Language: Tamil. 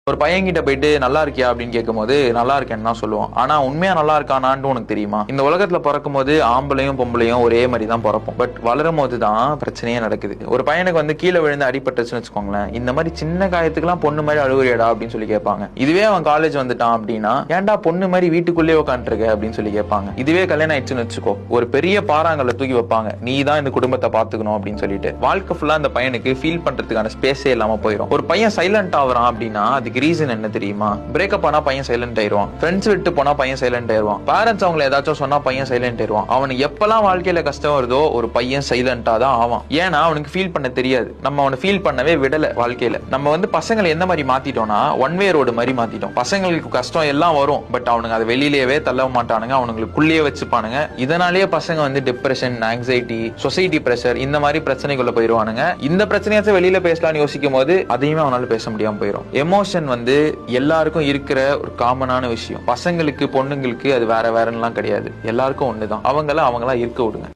ஒரு பையன் கிட்ட போயிட்டு நல்லா இருக்கியா அப்படின்னு கேட்கும்போது நல்லா இருக்கேன்னு தான் சொல்லுவான். ஆனா உண்மையா நல்லா இருக்கானான்னு உனக்கு தெரியுமா? இந்த உலகத்துல பிறக்கும் போது ஆம்பளையும் பொம்பளையும் ஒரே மாதிரி தான் பிறப்போம். பட் வளரும் போது தான் பிரச்சனையே நடக்குது. ஒரு பையனுக்கு வந்து கீழே விழுந்து அடிபட்டுச்சுன்னு வச்சுக்கோங்களேன், இந்த மாதிரி சின்ன காயத்துக்குலாம் பொண்ணு மாதிரி அழுகுறியடா அப்படின்னு சொல்லி கேட்பாங்க. இதுவே அவன் காலேஜ் வந்துட்டான் அப்படின்னா, ஏன்டா பொண்ணு மாதிரி வீட்டுக்குள்ளேயே உட்காந்துருக்க அப்படின்னு சொல்லி கேட்பாங்க. இதுவே கல்யாணம் ஆயிடுச்சுன்னு வச்சுக்கோ, ஒரு பெரிய பாறாங்கல்ல தூக்கி வைப்பாங்க, நீ தான் இந்த குடும்பத்தை பாத்துக்கணும் அப்படின்னு சொல்லிட்டு. வாழ்க்கை ஃபுல்லா அந்த பையனுக்கு ஃபீல் பண்றதுக்கான ஸ்பேஸே இல்லாம போயிடும். ஒரு பையன் சைலண்ட் ஆகுறான் அப்படின்னா அதுக்கு ரீசன் என்ன தெரியுமா? பிரேக்கப் ஆனா பையன் சைலண்ட் ஆயிடுவான், ஃப்ரெண்ட்ஸ் விட்டு போனா பையன் சைலண்ட் ஆயிடுவான், பேரண்ட்ஸ் அவங்களை ஏதாச்சும் சொன்னா பையன் சைலண்ட் ஆயிடுவான். அவனுக்கு எப்பெல்லாம் வாழ்க்கையில கஷ்டம் வருதோ ஒரு பையன் சைலண்டா தான் ஆவான். ஏன்னா அவனுக்கு ஃபீல் பண்ண தெரியாது. நம்ம அவனை ஃபீல் பண்ணவே விடல. வாழ்க்கையில நம்ம வந்து பசங்களை எந்த மாதிரி மாத்திட்டோம்னா ஒன் வே ரோடு மாதிரி மாத்திட்டோம். பசங்களுக்கு கஷ்டம் எல்லாம் வரும், பட் அவனுக்கு அதை வெளியிலேயே தள்ள மாட்டானுங்க, அவனுக்குள்ளேயே வச்சுப்பானுங்க. இதனாலேயே பசங்க வந்து டிப்ரெஷன், ஆங்ஸைட்டி, சொசைட்டி பிரஷர் இந்த மாதிரி பிரச்சனைக்குள்ள போயிருவானுங்க. இந்த பிரச்சனையாச்சும் வெளியில பேசலாம்னு யோசிக்கும் போது அதையுமே அவனால பேச முடியாம போயிடும். எமோஷன் வந்து எல்லாருக்கும் இருக்கிற ஒரு காமனான விஷயம். பசங்களுக்கு பொண்ணுங்களுக்கு அது வேற வேறலாம் கிடையாது, எல்லாருக்கும் ஒண்ணுதான். அவங்களா இருக்க விடுங்க.